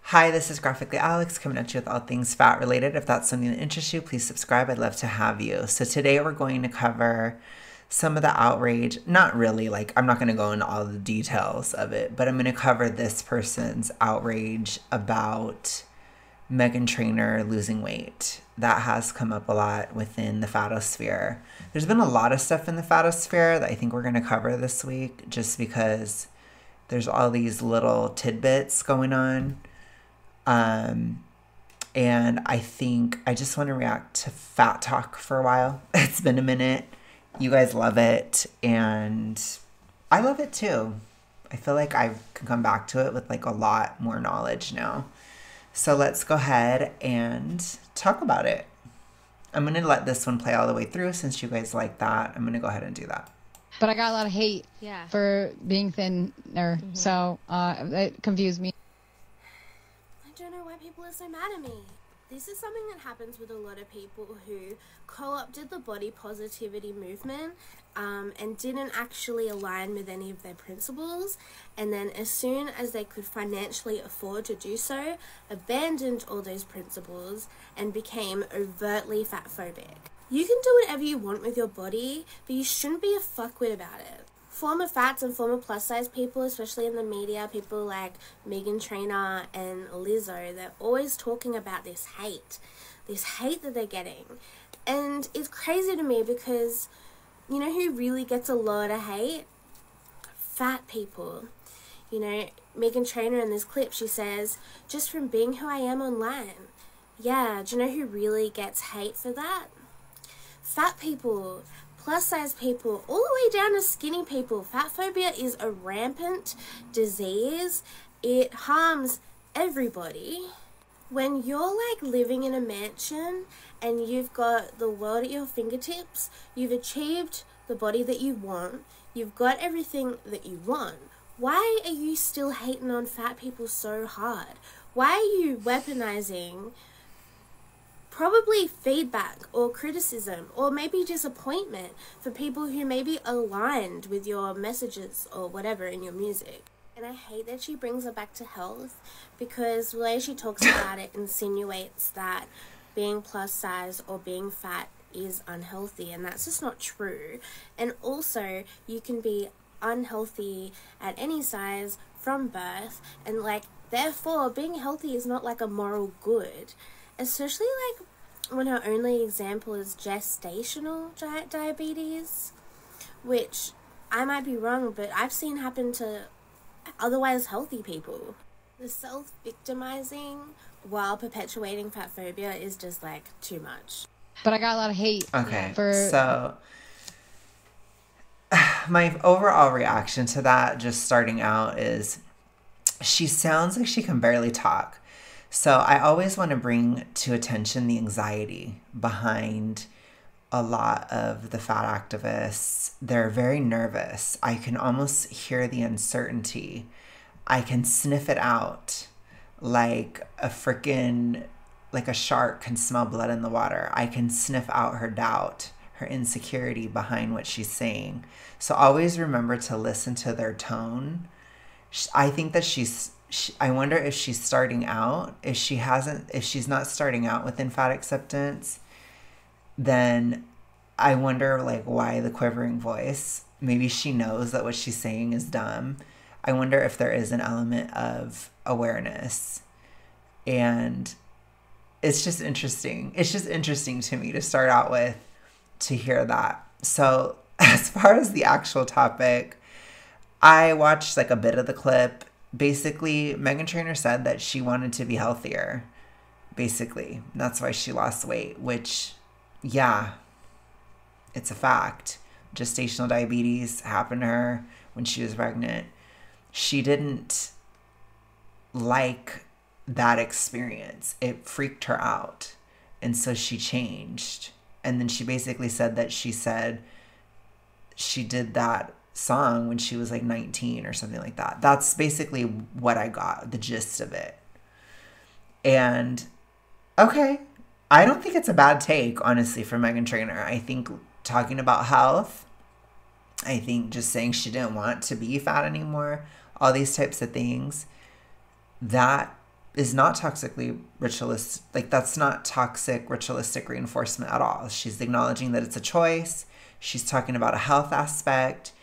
Hi, this is Graphically Alex coming at you with all things fat related. If that's something that interests you, please subscribe. I'd love to have you. So today we're going to cover some of the outrage. Not really, like I'm not going to go into all the details of it, but I'm going to cover this person's outrage about Meghan Trainor losing weight. That has come up a lot within the fatosphere. There's been a lot of stuff in the fatosphere that I think we're going to cover this week just because there's all these little tidbits going on. And I think I just want to react to fat talk for a while. It's been a minute. You guys love it. And I love it too. I feel like I can come back to it with like a lot more knowledge now. So let's go ahead and talk about it. I'm going to let this one play all the way through since you guys like that. I'm going to go ahead and do that. But I got a lot of hate for being thinner. So it confused me. I don't know why people are so mad at me. This is something that happens with a lot of people who co-opted the body positivity movement and didn't actually align with any of their principles, and then as soon as they could financially afford to do so, abandoned all those principles and became overtly fatphobic. You can do whatever you want with your body, but you shouldn't be a fuckwit about it. Former fats and former plus size people, especially in the media, people like Meghan Trainor and Lizzo, they're always talking about this hate that they're getting. And it's crazy to me because you know who really gets a lot of hate? Fat people. You know, Meghan Trainor in this clip, she says, just from being who I am online. Yeah, do you know who really gets hate for that? Fat people. Plus size people, all the way down to skinny people. Fat phobia is a rampant disease. It harms everybody. When you're like living in a mansion and you've got the world at your fingertips, you've achieved the body that you want, you've got everything that you want, why are you still hating on fat people so hard? Why are you weaponizing probably feedback or criticism or maybe disappointment for people who may be aligned with your messages or whatever in your music? And I hate that she brings it back to health because the way she talks about it insinuates that being plus size or being fat is unhealthy, and that's just not true. And also you can be unhealthy at any size from birth, and like therefore being healthy is not like a moral good, especially like when her only example is gestational diabetes, which I might be wrong, but I've seen happen to otherwise healthy people. The self-victimizing while perpetuating fat phobia is just like too much. But I got a lot of hate. Okay, so my overall reaction to that, just starting out, is she sounds like she can barely talk. So I always want to bring to attention the anxiety behind a lot of the fat activists. They're very nervous. I can almost hear the uncertainty. I can sniff it out like a shark can smell blood in the water. I can sniff out her doubt, her insecurity behind what she's saying. So always remember to listen to their tone. I think that I wonder if she's starting out. If she's not starting out within fat acceptance, then I wonder like why the quivering voice. Maybe she knows that what she's saying is dumb. I wonder if there is an element of awareness. And it's just interesting. It's just interesting to me to start out with, to hear that. So as far as the actual topic, I watched like a bit of the clip. Basically, Meghan Trainor said that she wanted to be healthier. Basically, that's why she lost weight, which, yeah, it's a fact. Gestational diabetes happened to her when she was pregnant. She didn't like that experience. It freaked her out. And so she changed. And then she basically said that she did that song when she was like 19 or something like that. That's basically what I got, the gist of it. And okay, I don't think it's a bad take, honestly, for Meghan Trainor. I think talking about health, I think just saying she didn't want to be fat anymore, all these types of things, that is not toxically ritualistic. Like, that's not toxic ritualistic reinforcement at all. She's acknowledging that it's a choice. She's talking about a health aspect.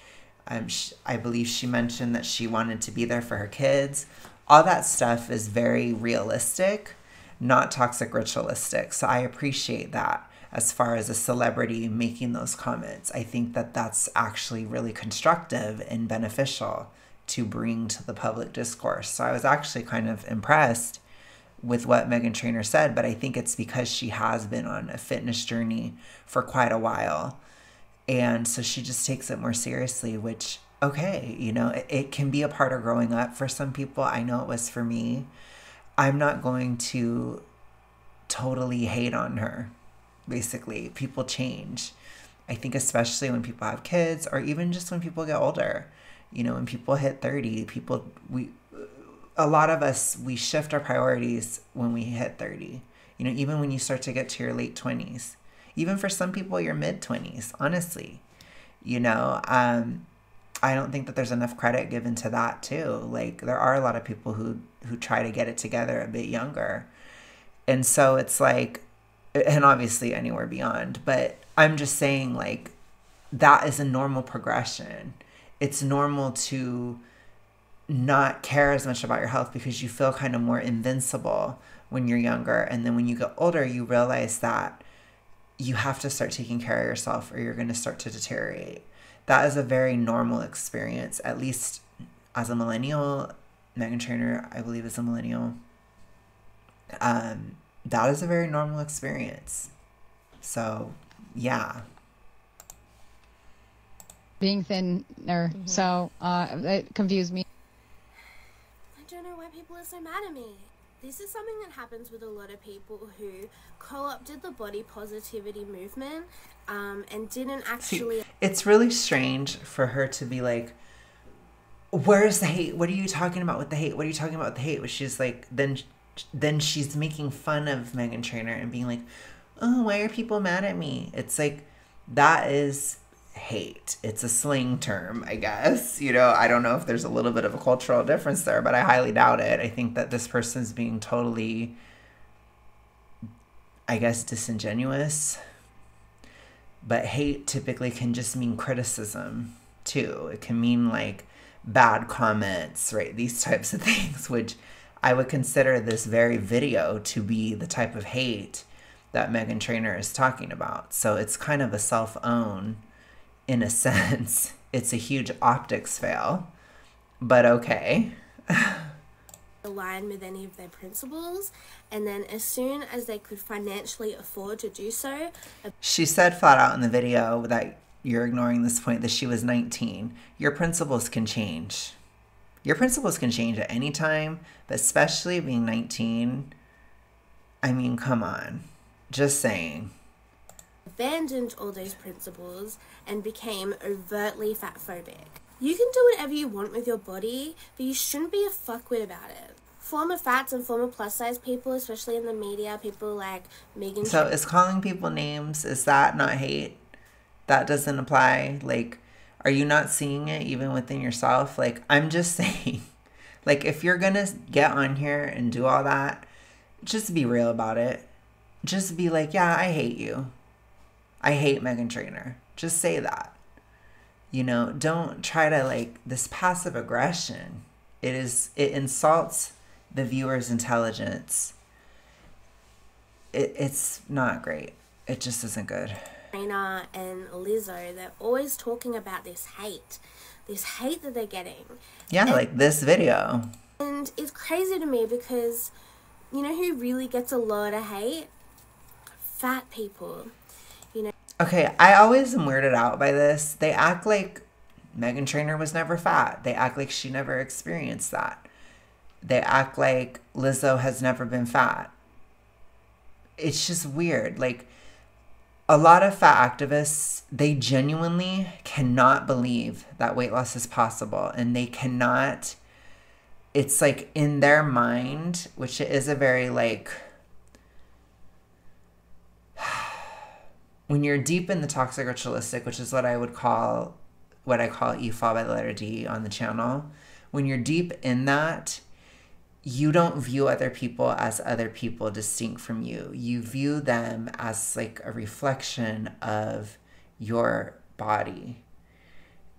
I believe she mentioned that she wanted to be there for her kids. All that stuff is very realistic, not toxic ritualistic. So I appreciate that as far as a celebrity making those comments. I think that that's actually really constructive and beneficial to bring to the public discourse. So I was actually kind of impressed with what Meghan Trainor said, but I think it's because she has been on a fitness journey for quite a while. And so she just takes it more seriously, which, okay, you know, it can be a part of growing up for some people. I know it was for me. I'm not going to totally hate on her. Basically, people change. I think especially when people have kids, or even just when people get older. You know, when people hit 30, a lot of us, we shift our priorities when we hit 30. You know, even when you start to get to your late 20s. Even for some people, your mid-20s, honestly. You know, I don't think that there's enough credit given to that, too. Like, there are a lot of people who try to get it together a bit younger. And so it's like, and obviously anywhere beyond. But I'm just saying, like, that is a normal progression. It's normal to not care as much about your health because you feel kind of more invincible when you're younger. And then when you get older, you realize that you have to start taking care of yourself or you're going to start to deteriorate. That is a very normal experience, at least as a millennial. Meghan Trainor, I believe, is a millennial. That is a very normal experience. So, yeah. Being thinner, so it confused me. I don't know why people are so mad at me. This is something that happens with a lot of people who co-opted the body positivity movement and didn't actually... See, it's really strange for her to be like, where's the hate? What are you talking about with the hate? What are you talking about with the hate? Which she's like, then she's making fun of Meghan Trainor and being like, oh, why are people mad at me? It's like, that is hate. It's a slang term, I guess. You know, I don't know if there's a little bit of a cultural difference there, but I highly doubt it. I think that this person's being totally, I guess, disingenuous. But hate typically can just mean criticism, too. It can mean, like, bad comments, right? These types of things, which I would consider this very video to be the type of hate that Meghan Trainor is talking about. So it's kind of a self-own in a sense. It's a huge optics fail, but okay. Align with any of their principles, and then as soon as they could financially afford to do so... She said flat out in the video that you're ignoring this point, that she was 19. Your principles can change. Your principles can change at any time, but especially being 19, I mean, come on. Just saying. Abandoned all those principles and became overtly fatphobic. You can do whatever you want with your body, but you shouldn't be a fuckwit about it. Former fats and former plus size people, especially in the media, people like Meghan... So is calling people names, is that not hate? That doesn't apply? Like, are you not seeing it even within yourself? Like, I'm just saying, like, if you're gonna get on here and do all that, just be real about it. Just be like, yeah, I hate you. I hate Meghan Trainor. Just say that. You know, don't try to, like, this passive aggression. It insults the viewer's intelligence. It's not great. It just isn't good. Trainor and Lizzo, they're always talking about this hate that they're getting. Yeah, and, like this video. And it's crazy to me because, you know who really gets a lot of hate? Fat people. You know. Okay, I always am weirded out by this. They act like Meghan Trainor was never fat. They act like she never experienced that. They act like Lizzo has never been fat. It's just weird. Like, a lot of fat activists, they genuinely cannot believe that weight loss is possible. And they cannot, it's like in their mind, which is a very like, when you're deep in the toxic ritualistic, which is what I call E fall by the letter D on the channel. When you're deep in that, you don't view other people as other people distinct from you. You view them as like a reflection of your body.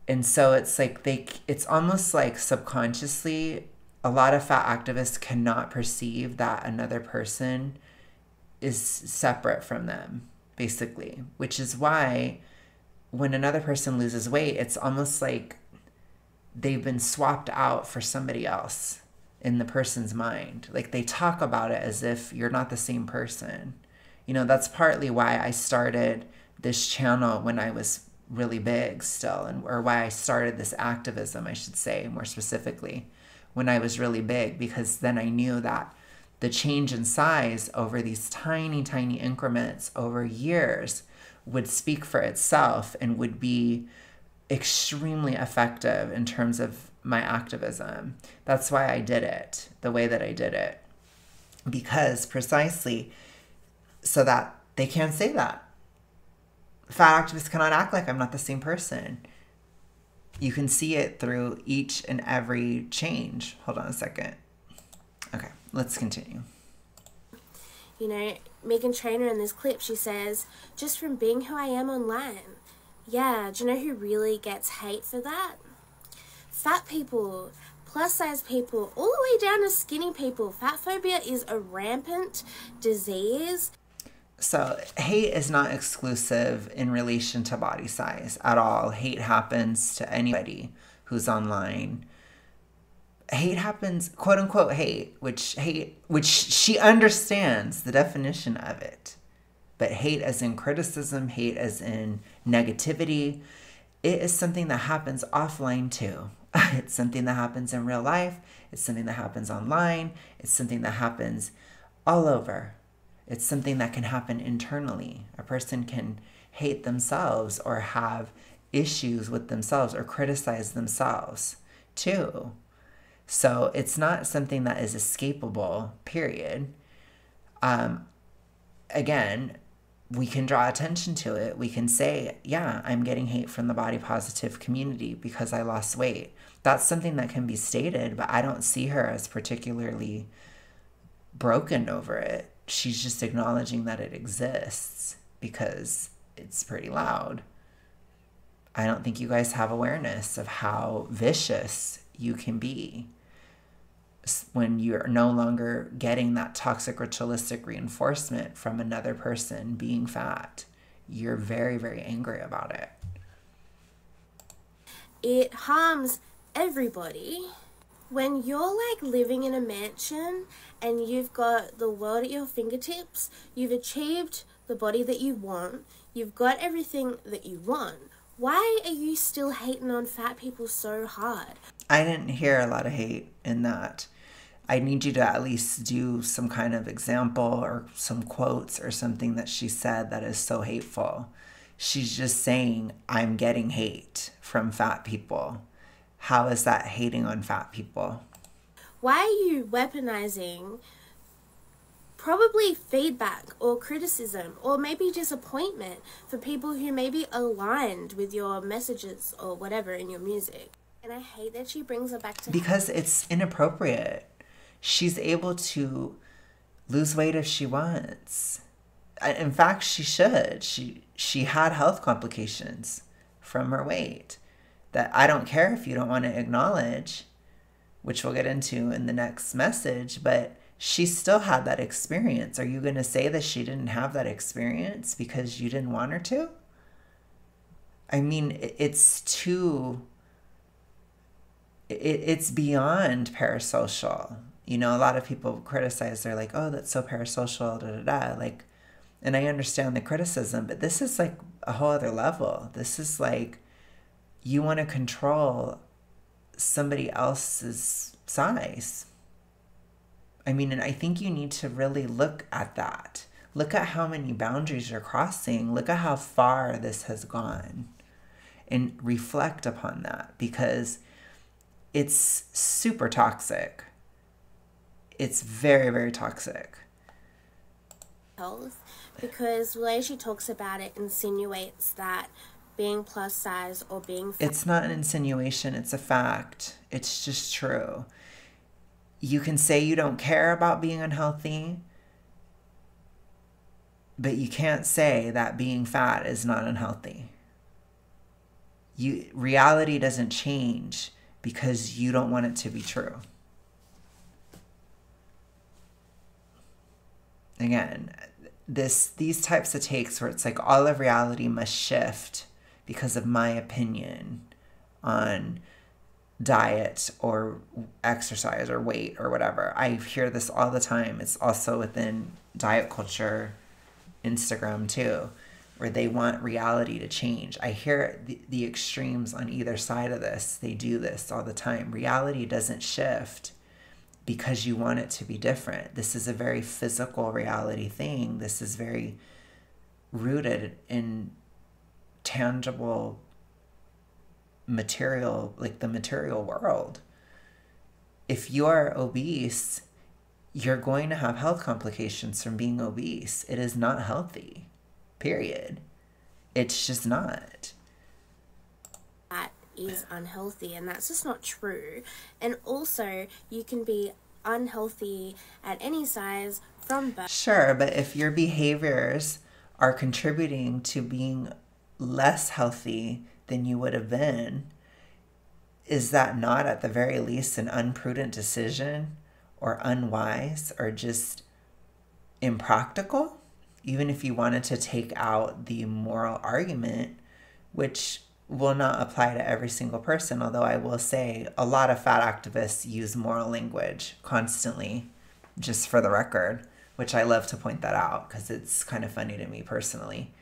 And so it's like it's almost like subconsciously, a lot of fat activists cannot perceive that another person is separate from them, basically, which is why when another person loses weight, it's almost like they've been swapped out for somebody else in the person's mind. Like they talk about it as if you're not the same person. You know, that's partly why I started this channel when I was really big still, and or why I started this activism, I should say, more specifically, when I was really big, because then I knew that the change in size over these tiny, tiny increments over years would speak for itself and would be extremely effective in terms of my activism. That's why I did it the way that I did it, because precisely so that they can't say that. Fat activists cannot act like I'm not the same person. You can see it through each and every change. Hold on a second. Okay, let's continue. You know, Meghan Trainor in this clip, she says, just from being who I am online. Yeah, do you know who really gets hate for that? Fat people, plus size people, all the way down to skinny people. Fat phobia is a rampant disease. So hate is not exclusive in relation to body size at all. Hate happens to anybody who's online. Hate happens, quote unquote hate, which she understands the definition of it. But hate as in criticism, hate as in negativity, it is something that happens offline too. It's something that happens in real life. It's something that happens online. It's something that happens all over. It's something that can happen internally. A person can hate themselves or have issues with themselves or criticize themselves too. So it's not something that is escapable, period. Again, we can draw attention to it. We can say, yeah, I'm getting hate from the body positive community because I lost weight. That's something that can be stated, but I don't see her as particularly broken over it. She's just acknowledging that it exists because it's pretty loud. I don't think you guys have awareness of how vicious you can be when you're no longer getting that toxic ritualistic reinforcement from another person being fat. You're very, very angry about it. It harms everybody. When you're like living in a mansion and you've got the world at your fingertips, you've achieved the body that you want, you've got everything that you want, why are you still hating on fat people so hard? I didn't hear a lot of hate in that. I need you to at least do some kind of example or some quotes or something that she said that is so hateful. She's just saying, I'm getting hate from fat people. How is that hating on fat people? Why are you weaponizing probably feedback or criticism or maybe disappointment for people who may be aligned with your messages or whatever in your music? And I hate that she brings it back to... Because it's inappropriate. She's able to lose weight if she wants. In fact, she should. She had health complications from her weight that I don't care if you don't want to acknowledge, which we'll get into in the next message, but she still had that experience. Are you going to say that she didn't have that experience because you didn't want her to? I mean, it's beyond parasocial. You know, a lot of people criticize, they're like, oh, that's so parasocial, da da da. Like, and I understand the criticism, but this is like a whole other level. This is like, you want to control somebody else's size. I mean, and I think you need to really look at that. Look at how many boundaries you're crossing. Look at how far this has gone. And reflect upon that, because it's super toxic. It's very, very toxic. Health, because the way she talks about it insinuates that being plus size or being fat... It's not an insinuation, it's a fact. It's just true. You can say you don't care about being unhealthy, but you can't say that being fat is not unhealthy. Reality doesn't change because you don't want it to be true. Again, these types of takes where it's like all of reality must shift because of my opinion on diet or exercise or weight or whatever. I hear this all the time. It's also within diet culture, Instagram too, where they want reality to change. I hear the extremes on either side of this. They do this all the time. Reality doesn't shift because you want it to be different. This is a very physical reality thing. This is very rooted in tangible material, like the material world. If you're obese, you're going to have health complications from being obese. It is not healthy, period. It's just not. That is unhealthy, and that's just not true. And also, you can be unhealthy at any size from birth. Sure, but if your behaviors are contributing to being less healthy than you would have been, is that not at the very least an unprudent decision or unwise or just impractical? Even if you wanted to take out the moral argument, which will not apply to every single person, although I will say a lot of fat activists use moral language constantly, just for the record, which I love to point that out because it's kind of funny to me personally.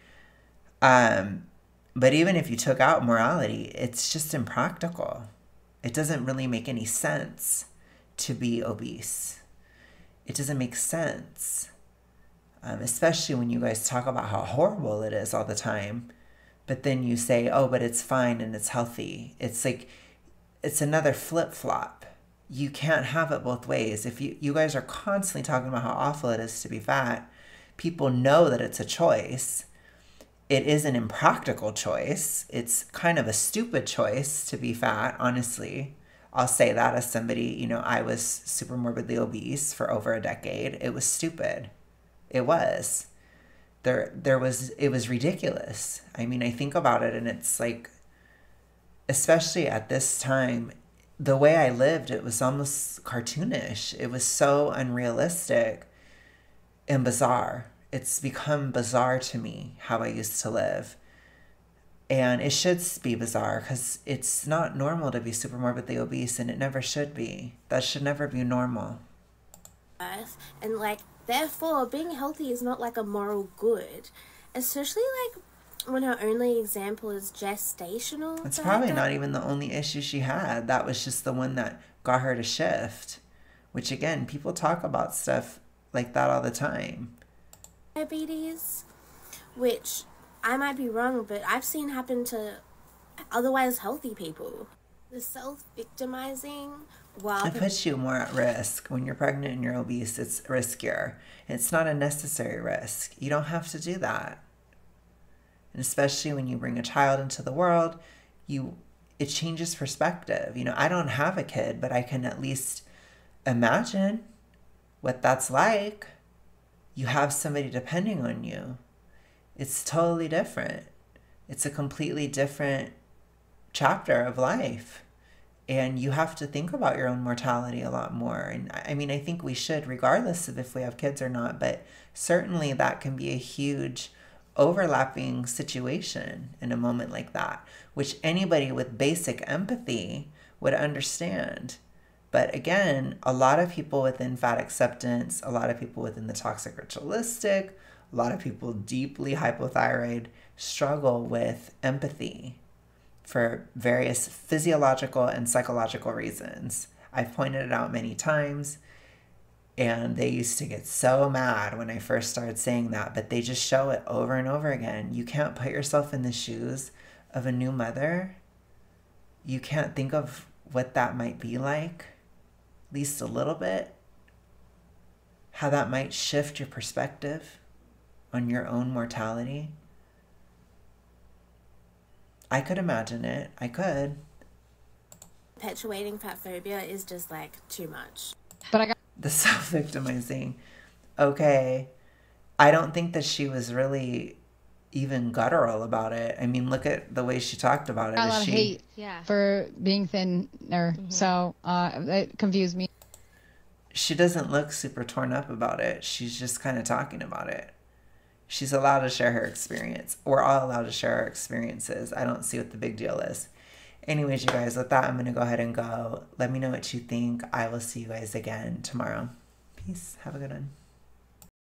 But even if you took out morality, it's just impractical. It doesn't really make any sense to be obese. It doesn't make sense, especially when you guys talk about how horrible it is all the time. But then you say, oh, but it's fine and it's healthy. It's like, it's another flip-flop. You can't have it both ways. If you guys are constantly talking about how awful it is to be fat, people know that it's a choice. It is an impractical choice. It's kind of a stupid choice to be fat, honestly. I'll say that as somebody, I was super morbidly obese for over a decade. It was stupid. It was. It was ridiculous. I mean, I think about it and it's like, especially at this time, the way I lived, it was almost cartoonish. It was so unrealistic and bizarre. It's become bizarre to me how I used to live. And it should be bizarre because it's not normal to be super morbidly obese, and it never should be. That should never be normal. And therefore, being healthy is not like a moral good, especially when her only example is gestational. It's probably not even the only issue she had. That was just the one that got her to shift, which again, people talk about stuff like that all the time. Diabetes, which I might be wrong, but I've seen happen to otherwise healthy people. The self-victimizing, it puts you more at risk. When you're pregnant and you're obese, it's riskier. It's not a necessary risk. You don't have to do that. And especially when you bring a child into the world, it changes perspective. I don't have a kid, but I can at least imagine what that's like. You have somebody depending on you. It's totally different. It's a completely different chapter of life. And you have to think about your own mortality a lot more. And I mean, I think we should, regardless of if we have kids or not, but certainly that can be a huge overlapping situation in a moment like that, which anybody with basic empathy would understand. But again, a lot of people within fat acceptance, a lot of people within the toxic ritualistic, a lot of people deeply hypothyroid struggle with empathy for various physiological and psychological reasons. I've pointed it out many times, and they used to get so mad when I first started saying that, but they just show it over and over again. You can't put yourself in the shoes of a new mother. You can't think of what that might be like, at least a little bit, how that might shift your perspective on your own mortality. I could imagine it. I could. Perpetuating fat phobia is just too much. But I got the self-victimizing. Okay. I don't think that she was really even guttural about it. I mean, look at the way she talked about it. a lot of hate for being thinner. So it confused me. She doesn't look super torn up about it. She's just kind of talking about it. She's allowed to share her experience. We're all allowed to share our experiences. I don't see what the big deal is. Anyways, you guys, with that, I'm going to go ahead and go. Let me know what you think. I will see you guys again tomorrow. Peace. Have a good one.